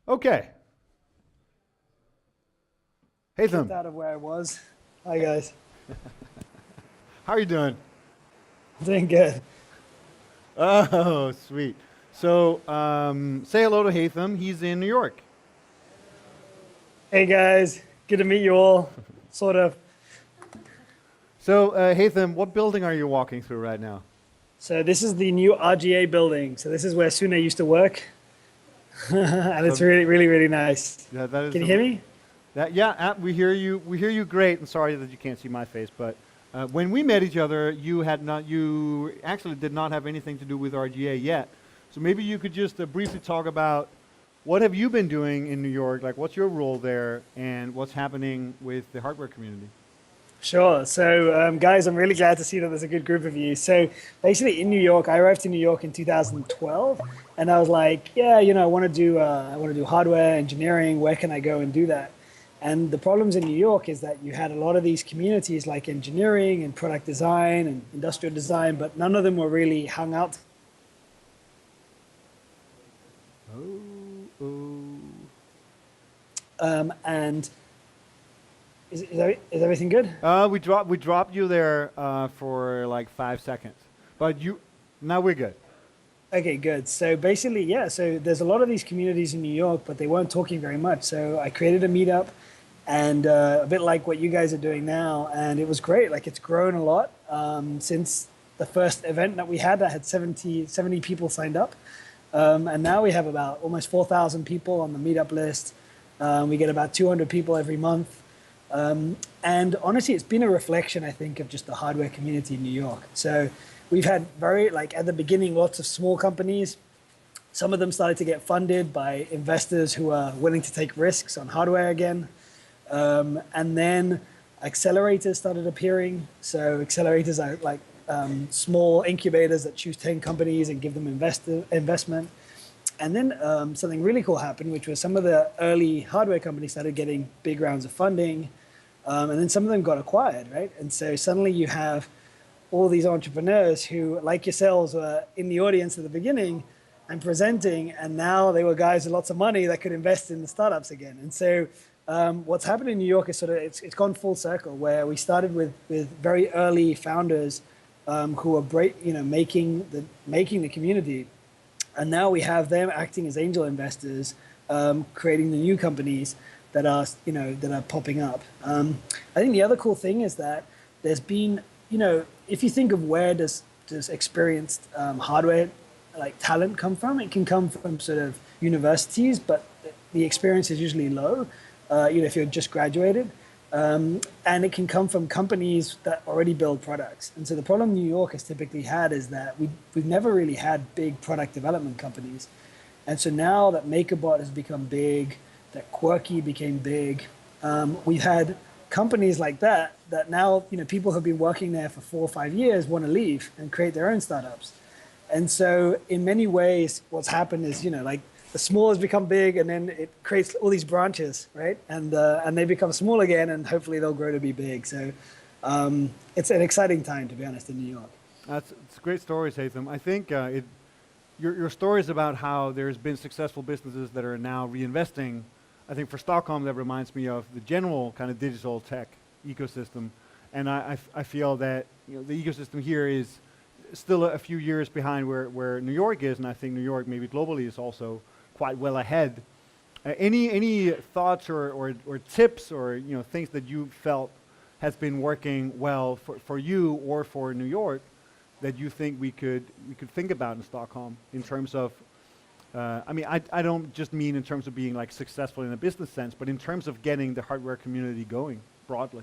Okay. Kicked Haytham, out of where I was. Hi guys, how are you doing? doing good. Oh, sweet. So, say hello to Haytham. He's in New York. Hey guys, good to meet you all. Sort of. So, Haytham, what building are you walking through right now? So this is the new RGA building. So this is where Sune used to work, and it's So, really, really, really nice. yeah, that is Can you a, hear me? yeah, we hear you. We hear you great. And sorry that you can't see my face, but when we met each other, you actually did not have anything to do with RGA yet. So maybe you could just briefly talk about what have you been doing in New York? Like, what's your role there, and what's happening with the hardware community? Sure. So, guys, I'm really glad to see that there's a good group of you. So, basically, in New York, I arrived to New York in 2012, and I was like, yeah, I want to do hardware engineering. Where can I go and do that? And the problems in New York is that you had a lot of these communities like engineering and product design and industrial design, but none of them were really hung out. Oh, oh. And is everything good? We dropped you there for like 5 seconds, but now we're good. Okay, good. So basically, yeah, so there's a lot of these communities in New York, but they weren't talking very much. So I created a meetup and a bit like what you guys are doing now. And it was great. Like it's grown a lot since the first event that we had that had 70 people signed up. And now we have about almost 4,000 people on the meetup list. We get about 200 people every month. And honestly, it's been a reflection, I think, of just the hardware community in New York. So we've had like at the beginning, lots of small companies. Some of them started to get funded by investors who are willing to take risks on hardware again. And then accelerators started appearing. So accelerators are like small incubators that choose 10 companies and give them investment. And then something really cool happened, which was some of the early hardware companies started getting big rounds of funding. And then some of them got acquired, right? And so suddenly you have all these entrepreneurs who, like yourselves, were in the audience at the beginning and presenting, and now they were guys with lots of money that could invest in the startups again. And so what's happened in New York is it's gone full circle, where we started with very early founders who were making the community, and now we have them acting as angel investors, creating the new companies that are popping up. I think the other cool thing is that there's been, if you think of where does experienced hardware like talent come from, it can come from sort of universities, but the experience is usually low. If you're just graduated, and it can come from companies that already build products. And so the problem New York has typically had is that we've never really had big product development companies. And so now that MakerBot has become big, that Quirky became big, we've had companies like that now, people who've been working there for 4 or 5 years want to leave and create their own startups. And so in many ways, what's happened is, like the small has become big, and then it creates all these branches, right? And they become small again, and hopefully they'll grow to be big. So it's an exciting time, to be honest, in New York. It's great stories, Haytham. I think your stories about how there's been successful businesses that are now reinvesting. I think for Stockholm, that reminds me of the general kind of digital tech ecosystem, and I feel that the ecosystem here is still a few years behind where New York is, and I think New York maybe globally is also quite well ahead. Any thoughts or tips or things that you felt has been working well for you or for New York that you think we could think about in Stockholm in terms of I don't just mean in terms of being like successful in a business sense, but in terms of getting the hardware community going broadly.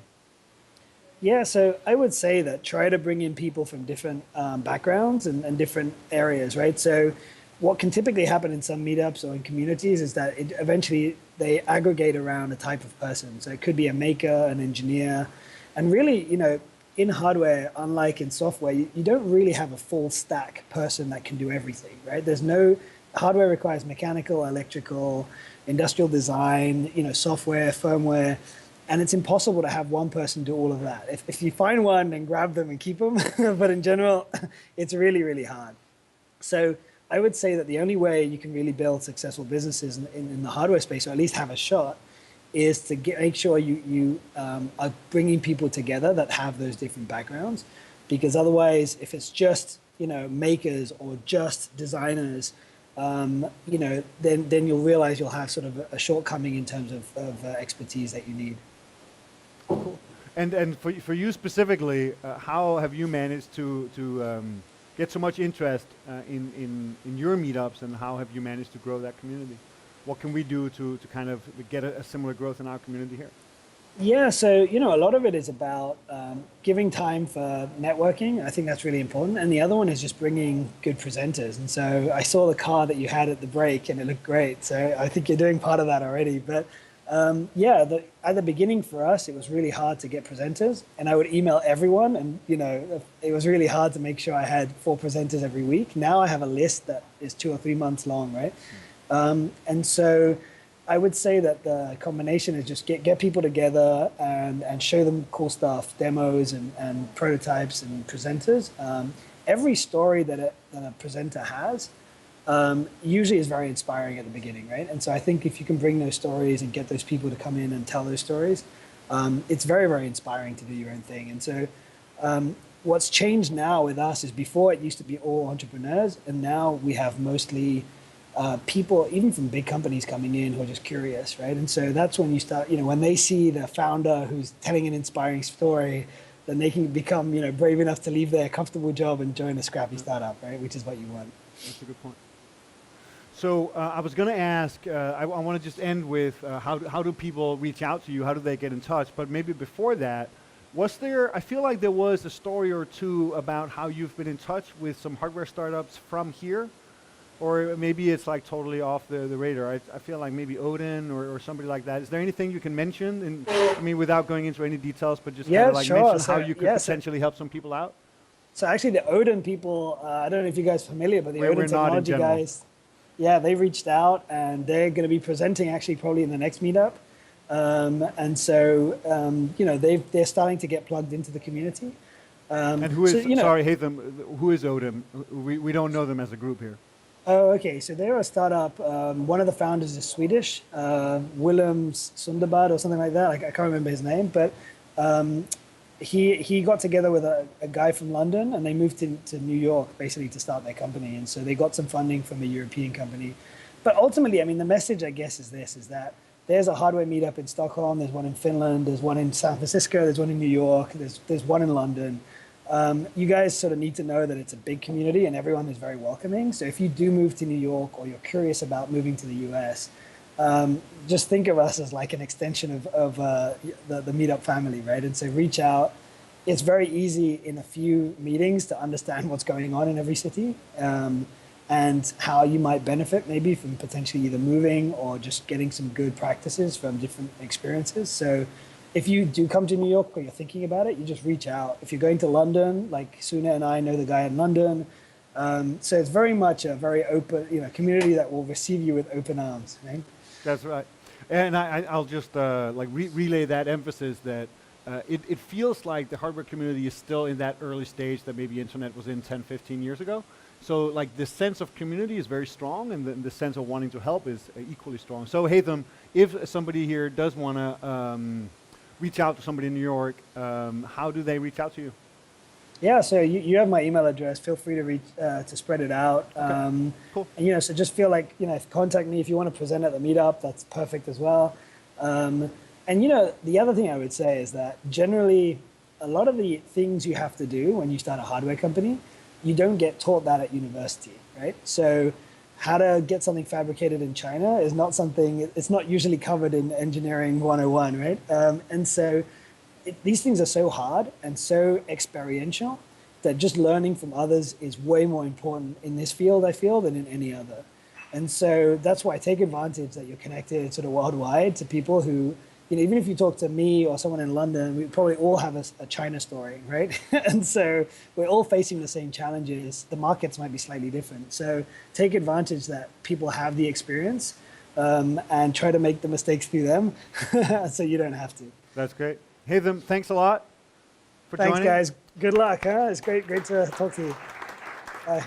Yeah, so I would say that try to bring in people from different backgrounds and different areas, right? So what can typically happen in some meetups or in communities is that eventually they aggregate around a type of person. So it could be a maker, an engineer, and really, in hardware, unlike in software, you don't really have a full stack person that can do everything, right? There's no hardware requires mechanical, electrical, industrial design, software, firmware, and it's impossible to have one person do all of that. If you find one, then grab them and keep them. But in general, it's really, really hard. So I would say that the only way you can really build successful businesses in the hardware space, or at least have a shot, is to make sure you are bringing people together that have those different backgrounds. Because otherwise, if it's just makers or just designers, then you'll realize you'll have sort of a shortcoming in terms of expertise that you need. Cool. And for you specifically, how have you managed to get so much interest in your meetups, and how have you managed to grow that community? What can we do to kind of get a similar growth in our community here? Yeah, so a lot of it is about giving time for networking. I think that's really important. And the other one is just bringing good presenters. And so I saw the car that you had at the break, and it looked great. So I think you're doing part of that already. But at the beginning for us, it was really hard to get presenters, and I would email everyone, and it was really hard to make sure I had 4 presenters every week. Now I have a list that is 2 or 3 months long, right? And so I would say that the combination is just get people together and show them cool stuff, demos and prototypes and presenters. Every story that a presenter has usually is very inspiring at the beginning, right? And so I think if you can bring those stories and get those people to come in and tell those stories, it's very, very inspiring to do your own thing. And so what's changed now with us is before it used to be all entrepreneurs, and now we have mostly people, even from big companies, coming in who are just curious, right? And so that's when you start, when they see the founder who's telling an inspiring story, then they can become, brave enough to leave their comfortable job and join a scrappy startup, right? Which is what you want. That's a good point. So I was going to ask, I want to just end with how do people reach out to you? How do they get in touch? But maybe before that, I feel like there was a story or two about how you've been in touch with some hardware startups from here, or maybe it's like totally off the radar. I feel like maybe Odin or somebody like that. Is there anything you can mention? Without going into any details, but just kind of like mention how you could potentially help some people out? So actually the Odin people, I don't know if you guys are familiar, but the Odin technology guys, they reached out, and they're going to be presenting actually probably in the next meetup. And so, they're starting to get plugged into the community. And who is, sorry, Haytham, who is Odin? We don't know them as a group here. Oh, okay. So they're a startup. One of the founders is Swedish, Willem Sunderbad or something like that. I can't remember his name, but he got together with a guy from London, and they moved to New York basically to start their company. And so they got some funding from a European company. But ultimately, the message, I guess, is that there's a hardware meetup in Stockholm, there's one in Finland, there's one in San Francisco, there's one in New York, there's one in London. You guys sort of need to know that it's a big community and everyone is very welcoming. So if you do move to New York, or you're curious about moving to the US, just think of us as like an extension of the meetup family, right? And so reach out. It's very easy in a few meetings to understand what's going on in every city, and how you might benefit maybe from potentially either moving or just getting some good practices from different experiences. So if you do come to New York, or you're thinking about it, you just reach out. If you're going to London, like Suna and I know the guy in London. So it's very much a very open, community that will receive you with open arms, right? That's right. And I'll just relay that emphasis that it feels like the hardware community is still in that early stage that maybe internet was in 10, 15 years ago. So like the sense of community is very strong, and the sense of wanting to help is equally strong. So Haytham, if somebody here does want to reach out to somebody in New York, how do they reach out to you? Yeah, so you have my email address. Feel free to reach to spread it out. Okay. Cool. And so just feel like contact me if you want to present at the meetup. That's perfect as well. And the other thing I would say is that generally, a lot of the things you have to do when you start a hardware company, you don't get taught that at university, right? So how to get something fabricated in China is not something, it's not usually covered in engineering 101, right? And so these things are so hard and so experiential that just learning from others is way more important in this field, I feel, than in any other. And so that's why I take advantage that you're connected sort of worldwide to people who, even if you talk to me or someone in London, we probably all have a China story, right? And so we're all facing the same challenges. The markets might be slightly different. So take advantage that people have the experience, and try to make the mistakes through them so you don't have to. That's great. Haytham, thanks a lot for joining. Thanks, guys. Good luck. It's great to talk to you. Bye.